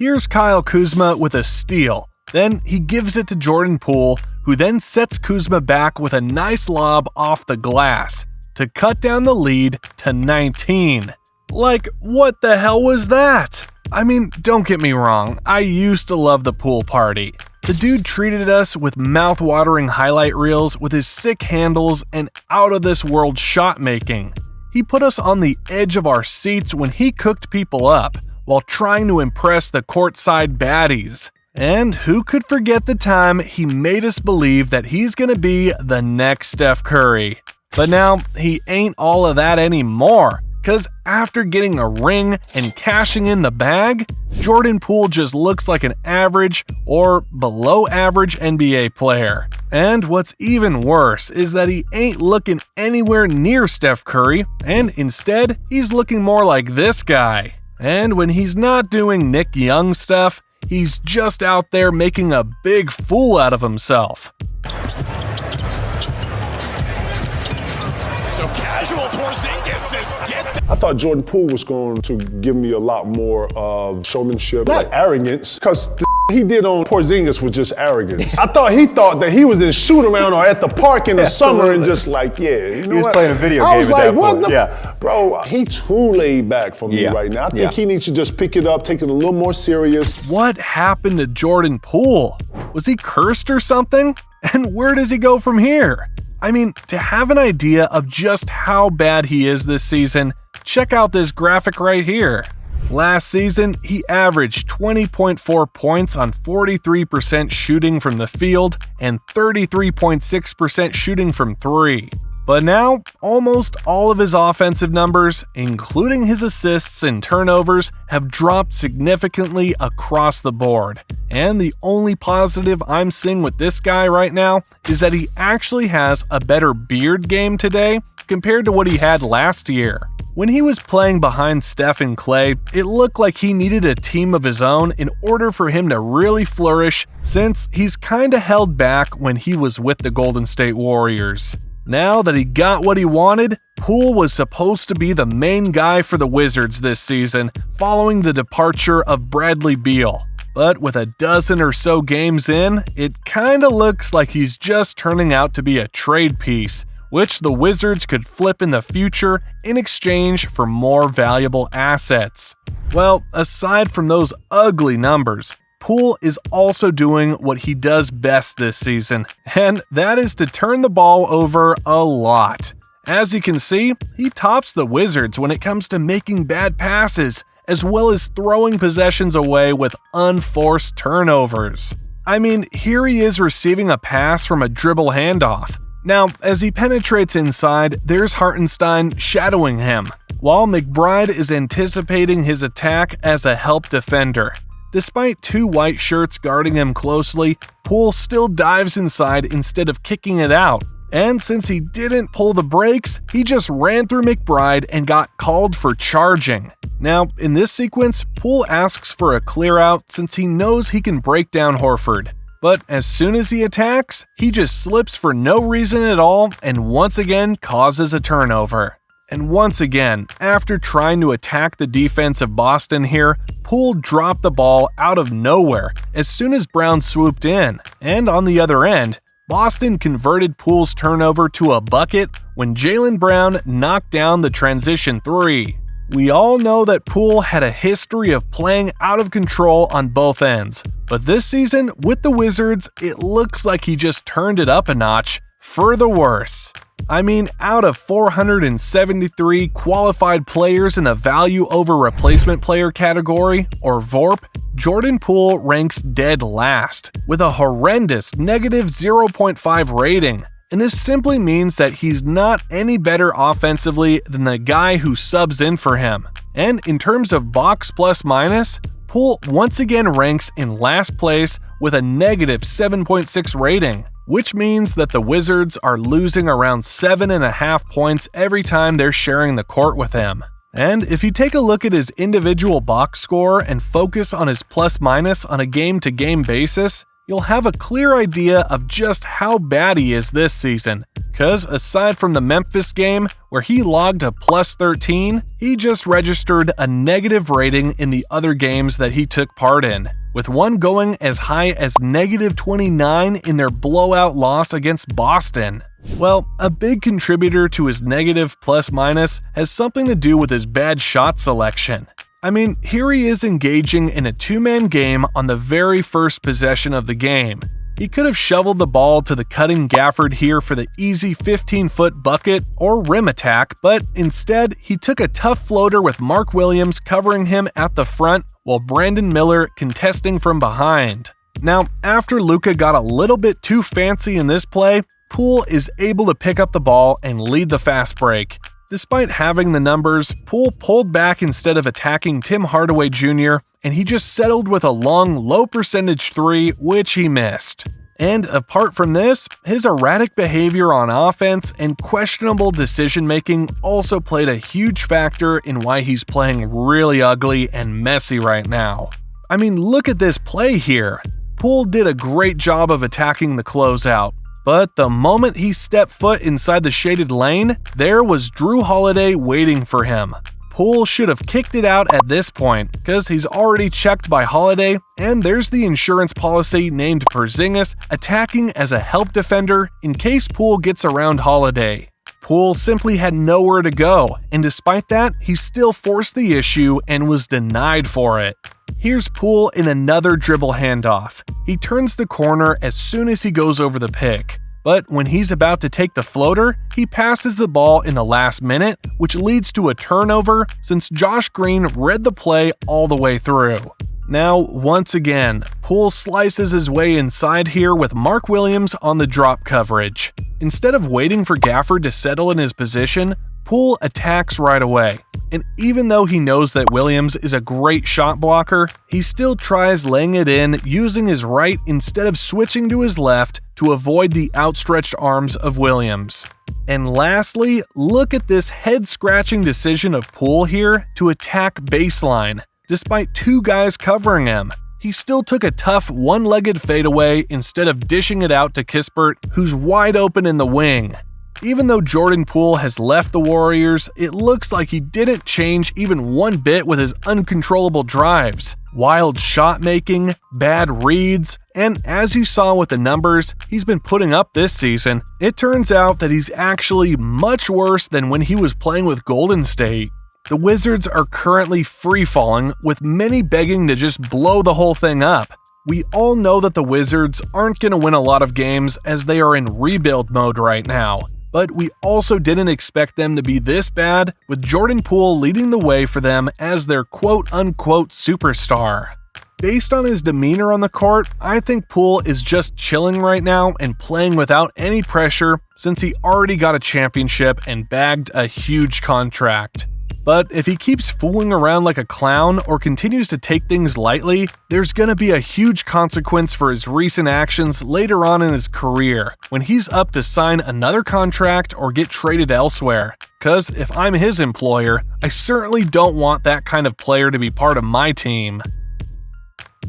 Here's Kyle Kuzma with a steal. Then he gives it to Jordan Poole, who then sets Kuzma back with a nice lob off the glass to cut down the lead to 19. Like, what the hell was that? I mean, don't get me wrong, I used to love the pool party. The dude treated us with mouth-watering highlight reels with his sick handles and out-of-this-world shot making. He put us on the edge of our seats when he cooked people up while trying to impress the courtside baddies. And who could forget the time he made us believe that he's gonna be the next Steph Curry. But now, he ain't all of that anymore. Cause after getting a ring and cashing in the bag, Jordan Poole just looks like an average or below average NBA player. And what's even worse is that he ain't looking anywhere near Steph Curry, and instead, he's looking more like this guy. And when he's not doing Nick Young stuff, he's just out there making a big fool out of himself. So casual Porzingis says, get that. I thought Jordan Poole was going to give me a lot more of showmanship, not arrogance, because the he did on Porzingis was just arrogance. I thought he thought that he was in shoot-around or at the park in the summer and just like, yeah, you know he was what? playing a video game I was at like, that what point. the bro, he too laid back for me right now. I think he needs to just pick it up, take it a little more serious. What happened to Jordan Poole? Was he cursed or something? And where does he go from here? I mean, to have an idea of just how bad he is this season, check out this graphic right here. Last season, he averaged 20.4 points on 43% shooting from the field and 33.6% shooting from three. But now, almost all of his offensive numbers, including his assists and turnovers, have dropped significantly across the board. And the only positive I'm seeing with this guy right now is that he actually has a better beard game today compared to what he had last year. When he was playing behind Steph and Klay, it looked like he needed a team of his own in order for him to really flourish, since he's kinda held back when he was with the Golden State Warriors. Now that he got what he wanted, Poole was supposed to be the main guy for the Wizards this season, following the departure of Bradley Beal. But with a dozen or so games in, it kinda looks like he's just turning out to be a trade piece, which the Wizards could flip in the future in exchange for more valuable assets. Well, aside from those ugly numbers, Poole is also doing what he does best this season, and that is to turn the ball over a lot. As you can see, he tops the Wizards when it comes to making bad passes, as well as throwing possessions away with unforced turnovers. I mean, here he is receiving a pass from a dribble handoff. Now, as he penetrates inside, there's Hartenstein shadowing him, while McBride is anticipating his attack as a help defender. Despite two white shirts guarding him closely, Poole still dives inside instead of kicking it out. And since he didn't pull the brakes, he just ran through McBride and got called for charging. Now, in this sequence, Poole asks for a clear out since he knows he can break down Horford. But as soon as he attacks, he just slips for no reason at all and once again causes a turnover. And once again, after trying to attack the defense of Boston here, Poole dropped the ball out of nowhere as soon as Brown swooped in. And on the other end, Boston converted Poole's turnover to a bucket when Jaylen Brown knocked down the transition three. We all know that Poole had a history of playing out of control on both ends, but this season, with the Wizards, it looks like he just turned it up a notch for the worse. I mean, out of 473 qualified players in the value over replacement player category, or VORP, Jordan Poole ranks dead last, with a horrendous negative 0.5 rating. And this simply means that he's not any better offensively than the guy who subs in for him. And in terms of box plus minus, Poole once again ranks in last place with a negative 7.6 rating, which means that the Wizards are losing around 7.5 points every time they're sharing the court with him. And if you take a look at his individual box score and focus on his plus minus on a game-to-game basis, you'll have a clear idea of just how bad he is this season. Cause aside from the Memphis game, where he logged a plus 13, he just registered a negative rating in the other games that he took part in, with one going as high as negative 29 in their blowout loss against Boston. Well, a big contributor to his negative plus-minus has something to do with his bad shot selection. I mean, here he is engaging in a two-man game on the very first possession of the game. He could have shoveled the ball to the cutting Gafford here for the easy 15-foot bucket or rim attack, but instead, he took a tough floater with Mark Williams covering him at the front while Brandon Miller contesting from behind. Now, after Luka got a little bit too fancy in this play, Poole is able to pick up the ball and lead the fast break. Despite having the numbers, Poole pulled back instead of attacking Tim Hardaway Jr., and he just settled with a long, low-percentage three, which he missed. And apart from this, his erratic behavior on offense and questionable decision-making also played a huge factor in why he's playing really ugly and messy right now. I mean, look at this play here. Poole did a great job of attacking the closeout. But the moment he stepped foot inside the shaded lane, there was Drew Holiday waiting for him. Poole should have kicked it out at this point, because he's already checked by Holiday, and there's the insurance policy named Porzingis attacking as a help defender in case Poole gets around Holiday. Poole simply had nowhere to go, and despite that, he still forced the issue and was denied for it. Here's Poole in another dribble handoff. He turns the corner as soon as he goes over the pick, but when he's about to take the floater, he passes the ball in the last minute, which leads to a turnover since Josh Green read the play all the way through. Now, once again, Poole slices his way inside here with Mark Williams on the drop coverage. Instead of waiting for Gafford to settle in his position, Poole attacks right away. And even though he knows that Williams is a great shot blocker, he still tries laying it in using his right instead of switching to his left to avoid the outstretched arms of Williams. And lastly, look at this head-scratching decision of Poole here to attack baseline. Despite two guys covering him, he still took a tough one-legged fadeaway instead of dishing it out to Kispert, who's wide open in the wing. Even though Jordan Poole has left the Warriors, it looks like he didn't change even one bit with his uncontrollable drives, wild shot making, bad reads, and as you saw with the numbers he's been putting up this season, it turns out that he's actually much worse than when he was playing with Golden State. The Wizards are currently free-falling, with many begging to just blow the whole thing up. We all know that the Wizards aren't going to win a lot of games as they are in rebuild mode right now. But we also didn't expect them to be this bad, with Jordan Poole leading the way for them as their quote-unquote superstar. Based on his demeanor on the court, I think Poole is just chilling right now and playing without any pressure since he already got a championship and bagged a huge contract. But if he keeps fooling around like a clown or continues to take things lightly, there's gonna be a huge consequence for his recent actions later on in his career, when he's up to sign another contract or get traded elsewhere. Cause if I'm his employer, I certainly don't want that kind of player to be part of my team.